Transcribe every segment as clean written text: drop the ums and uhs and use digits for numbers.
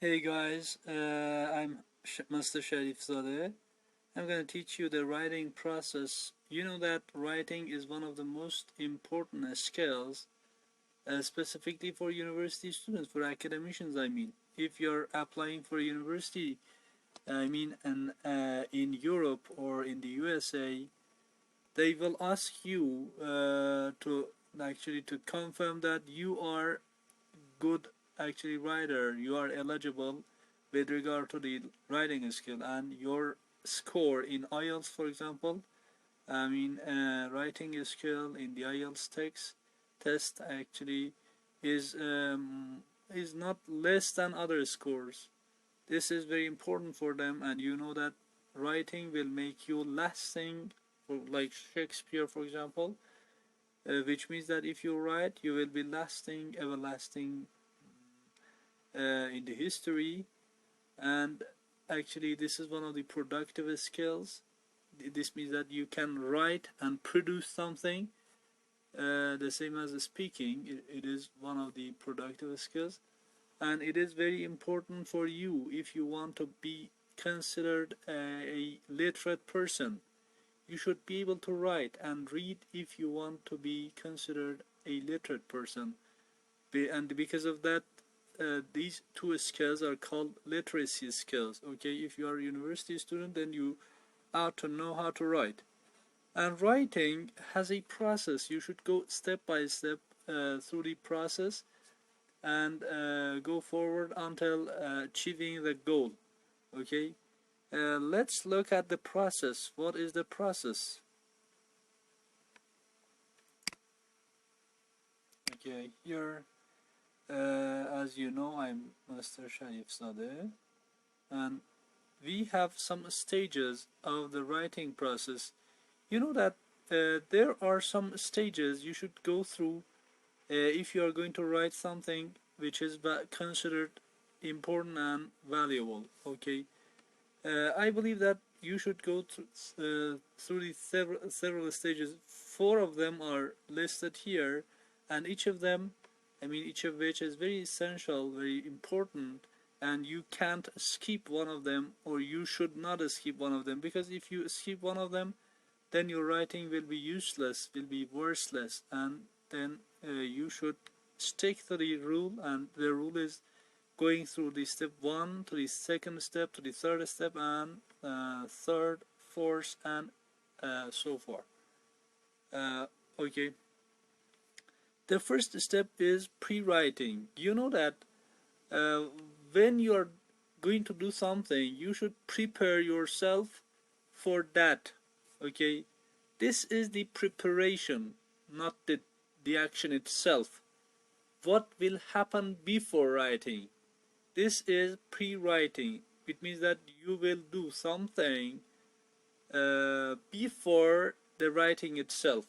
Hey guys, I'm Master Sharif Zadeh. I'm going to teach you the writing process. You know that writing is one of the most important skills, specifically for university students, for academicians. I mean, if you're applying for a university, in Europe or in the USA, they will ask you to confirm that you are good writer, you are eligible with regard to the writing skill and your score in IELTS, for example. Writing skill in the IELTS text test is not less than other scores. This is very important for them, and you know that writing will make you lasting, for like Shakespeare, for example, which means that if you write, you will be lasting, everlasting in the history. And this is one of the productive skills. This means that you can write and produce something, the same as speaking. It is one of the productive skills, and it is very important for you if you want to be considered a literate person. You should be able to write and read if you want to be considered a literate person. And because of that, these two skills are called literacy skills. Okay, if you are a university student, then you ought to know how to write. And writing has a process. You should go step by step through the process and go forward until achieving the goal. Okay, let's look at the process. What is the process? Okay, here, as you know, I'm Master Sharif Zadeh, and we have some stages of the writing process. You know that there are some stages you should go through if you are going to write something which is considered important and valuable. Okay, I believe that you should go through the several stages. Four of them are listed here, and each of them, each of which is very essential, very important, and you can't skip one of them, or you should not skip one of them, because if you skip one of them, then your writing will be useless, will be worthless, and then you should stick to the rule, and the rule is going through the step 1 to the second step to the third step, and third, fourth, and so forth. Okay, the first step is pre-writing. You know that uh, when you are going to do something, you should prepare yourself for that. Okay, this is the preparation, not the action itself. What will happen before writing? This is pre-writing. It means that you will do something before the writing itself.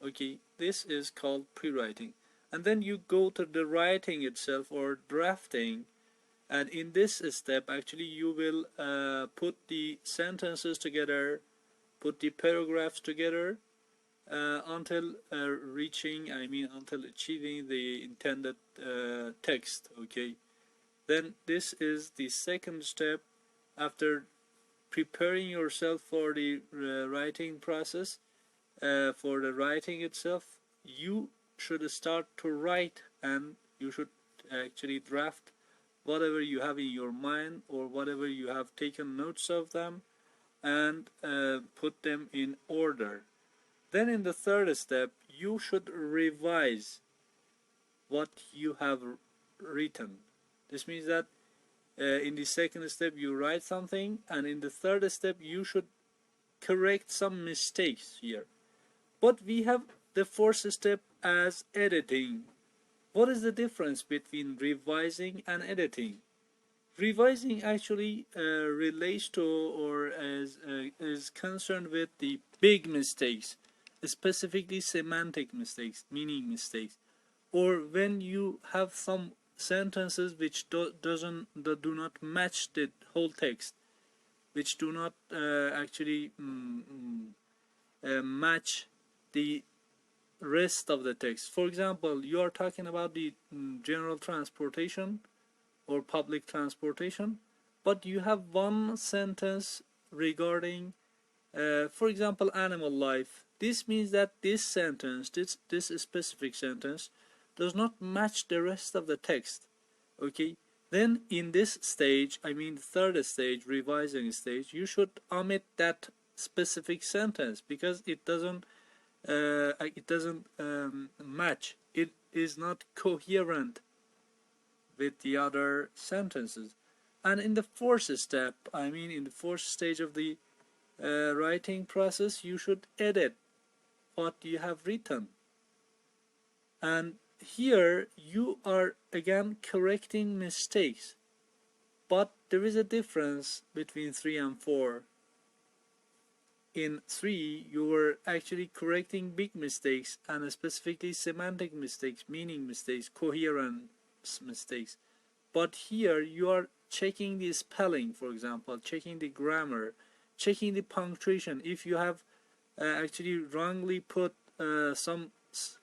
Okay, this is called pre-writing. And then you go to the writing itself, or drafting, and in this step you will put the sentences together, put the paragraphs together, until until achieving the intended text. Okay, then this is the second step. After preparing yourself for the writing process, for the writing itself, you should start to write, and you should draft whatever you have in your mind, or whatever you have taken notes of them, and put them in order. Then in the third step, you should revise what you have written. This means that in the second step you write something, and in the third step you should correct some mistakes here. But we have the fourth step as editing. What is the difference between revising and editing? Revising relates to, or is concerned with the big mistakes, specifically semantic mistakes, meaning mistakes, or when you have some sentences which do not match the whole text, which do not match the rest of the text. For example, you are talking about the general transportation, or public transportation, but you have one sentence regarding, for example, animal life. This means that this sentence, this specific sentence, does not match the rest of the text. Okay, then in this stage, I mean the third stage, revising stage, you should omit that specific sentence because it doesn't match. It is not coherent with the other sentences. And in the fourth step, I mean in the fourth stage of the writing process, you should edit what you have written. And here you are again correcting mistakes. But there is a difference between 3 and 4. In 3, you were actually correcting big mistakes, and specifically semantic mistakes, meaning mistakes, coherence mistakes. But here you are checking the spelling, for example, checking the grammar, checking the punctuation. If you have actually wrongly put some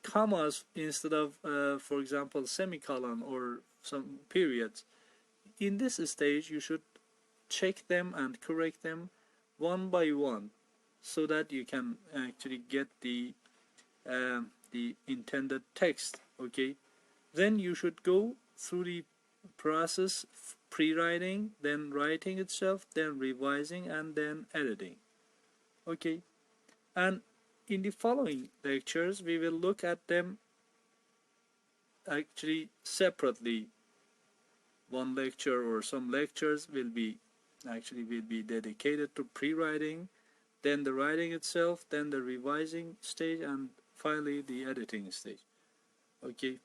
commas instead of, for example, semicolon or some periods, in this stage you should check them and correct them one by one, so that you can actually get the intended text. Okay, then you should go through the process: pre-writing, then writing itself, then revising, and then editing. Okay, and in the following lectures we will look at them actually separately. One lecture or some lectures will be dedicated to pre-writing, then the writing itself, then the revising stage, and finally the editing stage. Okay,